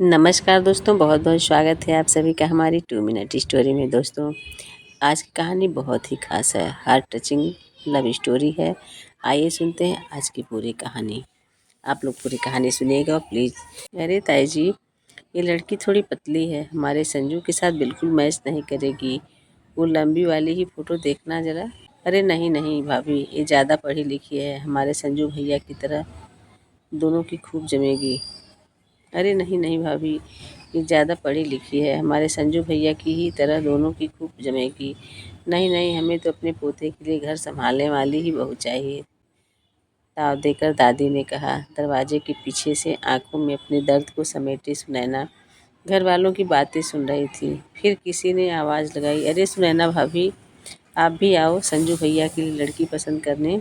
नमस्कार दोस्तों, बहुत बहुत स्वागत है आप सभी का हमारी 2 मिनट स्टोरी में। दोस्तों, आज की कहानी बहुत ही खास है, हार्ट टचिंग लव स्टोरी है। आइए सुनते हैं आज की पूरी कहानी। आप लोग पूरी कहानी सुनिएगा प्लीज़। अरे ताई जी, ये लड़की थोड़ी पतली है, हमारे संजू के साथ बिल्कुल मैच नहीं करेगी। वो लंबी वाली ही फ़ोटो देखना ज़रा। अरे नहीं नहीं भाभी, ये ज़्यादा पढ़ी लिखी है, हमारे संजू भैया की तरह दोनों की खूब जमेगी। अरे नहीं नहीं भाभी, ये ज़्यादा पढ़ी लिखी है, हमारे संजू भैया की ही तरह दोनों की खूब जमेगी। नहीं नहीं, हमें तो अपने पोते के लिए घर संभालने वाली ही बहू चाहिए, ताव देकर दादी ने कहा। दरवाजे के पीछे से आंखों में अपने दर्द को समेटे सुनैना घर वालों की बातें सुन रही थी। फिर किसी ने आवाज़ लगाई, अरे सुनैना भाभी, आप भी आओ संजू भैया के लिए लड़की पसंद करने।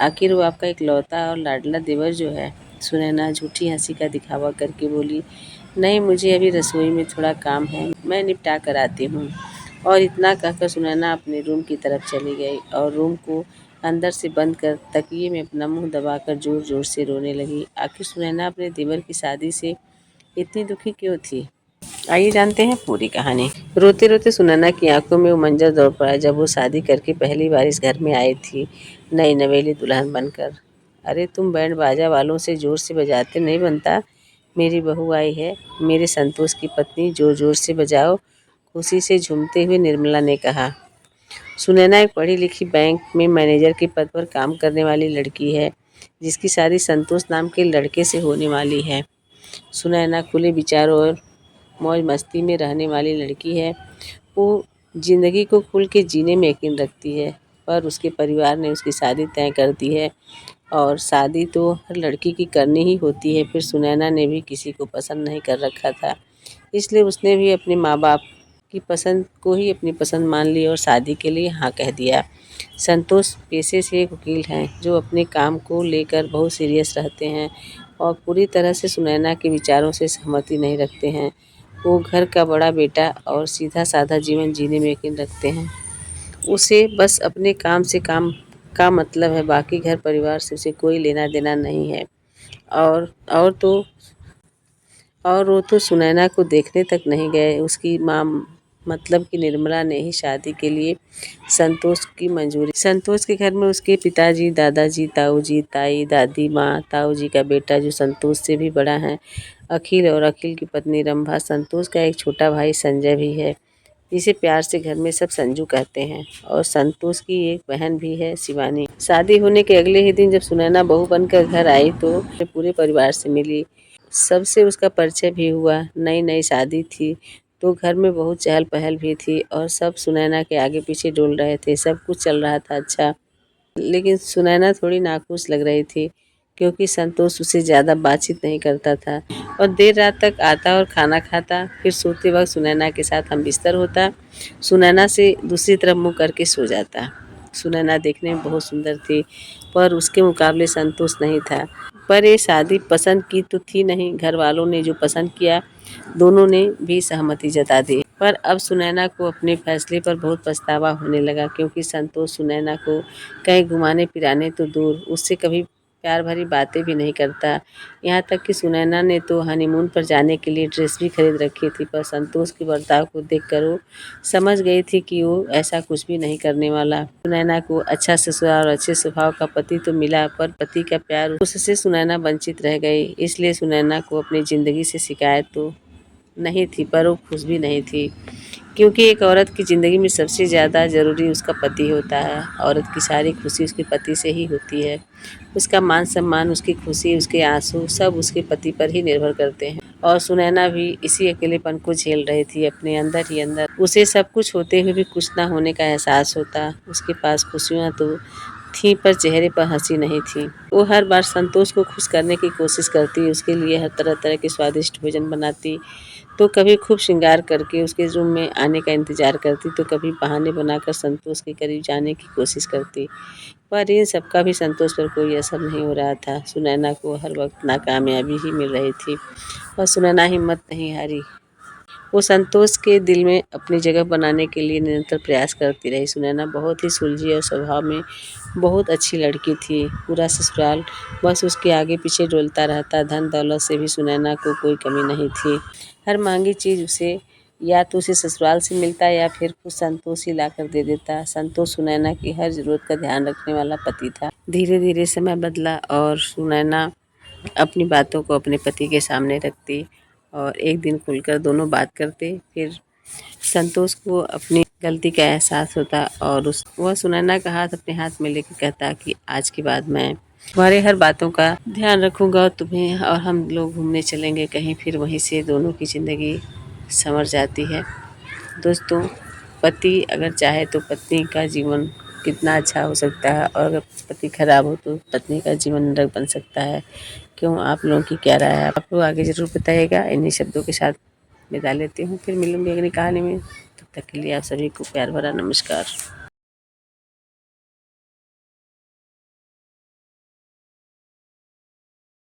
आखिर वो आपका इकलौता और लाडला देवर जो है। सुनैना झूठी हंसी का दिखावा करके बोली, नहीं, मुझे अभी रसोई में थोड़ा काम है, मैं निपटा कर आती हूँ। और इतना कहकर सुनैना अपने रूम की तरफ चली गई और रूम को अंदर से बंद कर तकिए में अपना मुंह दबाकर जोर जोर से रोने लगी। आखिर सुनैना अपने देवर की शादी से इतनी दुखी क्यों थी? आइए जानते हैं पूरी कहानी। रोते रोते सुनैना की आंखों में वो मंजर दौड़ पड़ा जब वो शादी करके पहली बार इस घर में आई थी, नई नवेली दुल्हन बनकर। अरे तुम बैंड बाजा वालों से जोर से बजाते नहीं बनता, मेरी बहू आई है, मेरे संतोष की पत्नी, जोर जोर से बजाओ, खुशी से झूमते हुए निर्मला ने कहा। सुनैना एक पढ़ी लिखी बैंक में मैनेजर के पद पर काम करने वाली लड़की है, जिसकी शादी संतोष नाम के लड़के से होने वाली है। सुनैना खुले विचारों और मौज मस्ती में रहने वाली लड़की है। वो ज़िंदगी को खुल के जीने में यकीन रखती है, पर उसके परिवार ने उसकी शादी तय कर दी है और शादी तो हर लड़की की करनी ही होती है। फिर सुनैना ने भी किसी को पसंद नहीं कर रखा था, इसलिए उसने भी अपने माँ बाप की पसंद को ही अपनी पसंद मान ली और शादी के लिए हाँ कह दिया। संतोष पेशे से एक वकील हैं जो अपने काम को लेकर बहुत सीरियस रहते हैं और पूरी तरह से सुनैना के विचारों से सहमति नहीं रखते हैं। वो घर का बड़ा बेटा और सीधा साधा जीवन जीने में यकीन रखते हैं। उसे बस अपने काम से काम का मतलब है, बाकी घर परिवार से उसे कोई लेना देना नहीं है। और तो और वो तो सुनैना को देखने तक नहीं गए। उसकी माँ मतलब कि निर्मला ने ही शादी के लिए संतोष की मंजूरी। संतोष के घर में उसके पिताजी, दादाजी, ताऊ जी, ताई, दादी माँ, ताऊ जी का बेटा जो संतोष से भी बड़ा है अखिल, और अखिल की पत्नी रंभा, संतोष का एक छोटा भाई संजय भी है, जिसे प्यार से घर में सब संजू कहते हैं, और संतोष की एक बहन भी है, शिवानी। शादी होने के अगले ही दिन जब सुनैना बहू बनकर घर आई तो पूरे परिवार से मिली, सबसे उसका परिचय भी हुआ। नई नई शादी थी तो घर में बहुत चहल पहल भी थी और सब सुनैना के आगे पीछे डोल रहे थे। सब कुछ चल रहा था अच्छा, लेकिन सुनैना थोड़ी नाखुश लग रही थी क्योंकि संतोष उससे ज़्यादा बातचीत नहीं करता था और देर रात तक आता और खाना खाता, फिर सोते वक्त सुनैना के साथ हम बिस्तर होता, सुनैना से दूसरी तरफ मुँह करके सो जाता। सुनैना देखने में बहुत सुंदर थी, पर उसके मुकाबले संतोष नहीं था। पर ये शादी पसंद की तो थी नहीं, घर वालों ने जो पसंद किया दोनों ने भी सहमति जता दी। पर अब सुनैना को अपने फैसले पर बहुत पछतावा होने लगा, क्योंकि संतोष सुनैना को कहीं घुमाने फिराने तो दूर, उससे कभी प्यार भरी बातें भी नहीं करता। यहाँ तक कि सुनैना ने तो हनीमून पर जाने के लिए ड्रेस भी खरीद रखी थी, पर संतोष के बर्ताव को देखकर वो समझ गई थी कि वो ऐसा कुछ भी नहीं करने वाला। सुनैना को अच्छा ससुराल और अच्छे स्वभाव का पति तो मिला, पर पति का प्यार उससे सुनैना वंचित रह गई। इसलिए सुनैना को अपनी ज़िंदगी से शिकायत तो नहीं थी, पर वो खुश भी नहीं थी, क्योंकि एक औरत की ज़िंदगी में सबसे ज़्यादा ज़रूरी उसका पति होता है। औरत की सारी खुशी उसके पति से ही होती है। उसका मान सम्मान, उसकी खुशी, उसके आंसू सब उसके पति पर ही निर्भर करते हैं। और सुनैना भी इसी अकेलेपन को झेल रही थी अपने अंदर ही अंदर। उसे सब कुछ होते हुए भी कुछ ना होने का एहसास होता। उसके पास खुशियाँ तो थी, पर चेहरे पर हंसी नहीं थी। वो हर बार संतोष को खुश करने की कोशिश करती, उसके लिए हर तरह तरह के स्वादिष्ट भोजन बनाती, तो कभी खूब श्रृंगार करके उसके रूम में आने का इंतज़ार करती, तो कभी बहाने बनाकर संतोष के करीब जाने की कोशिश करती। पर इन सबका भी संतोष पर कोई असर नहीं हो रहा था। सुनैना को हर वक्त नाकामयाबी ही मिल रही थी और सुनैना हिम्मत नहीं हारी। वो संतोष के दिल में अपनी जगह बनाने के लिए निरंतर प्रयास करती रही। सुनैना बहुत ही सुलझी और स्वभाव में बहुत अच्छी लड़की थी। पूरा ससुराल बस उसके आगे पीछे डोलता रहता। धन दौलत से भी सुनैना को कोई कमी नहीं थी। हर मांगी चीज़ उसे या तो उसे ससुराल से मिलता या फिर खुद संतोष ही लाकर दे देता। संतोष सुनैना की हर ज़रूरत का ध्यान रखने वाला पति था। धीरे धीरे समय बदला और सुनैना अपनी बातों को अपने पति के सामने रखती और एक दिन खुलकर दोनों बात करते। फिर संतोष को अपनी गलती का एहसास होता और वह सुनैना का हाथ अपने हाथ में लेकर कहता कि आज के बाद मैं तुम्हारे हर बातों का ध्यान रखूंगा, तुम्हें और हम लोग घूमने चलेंगे कहीं। फिर वहीं से दोनों की ज़िंदगी संवर जाती है। दोस्तों, पति अगर चाहे तो पत्नी का जीवन कितना अच्छा हो सकता है और अगर पति खराब हो तो पत्नी का जीवन नरक बन सकता है। क्यों, आप लोगों की क्या राय है? आप लोग आगे ज़रूर बताइएगा। इन्हीं शब्दों के साथ विदा लेती हूँ। फिर मिलूंगी अगली कहानी में। तब तक के लिए आप सभी को प्यार भरा नमस्कार।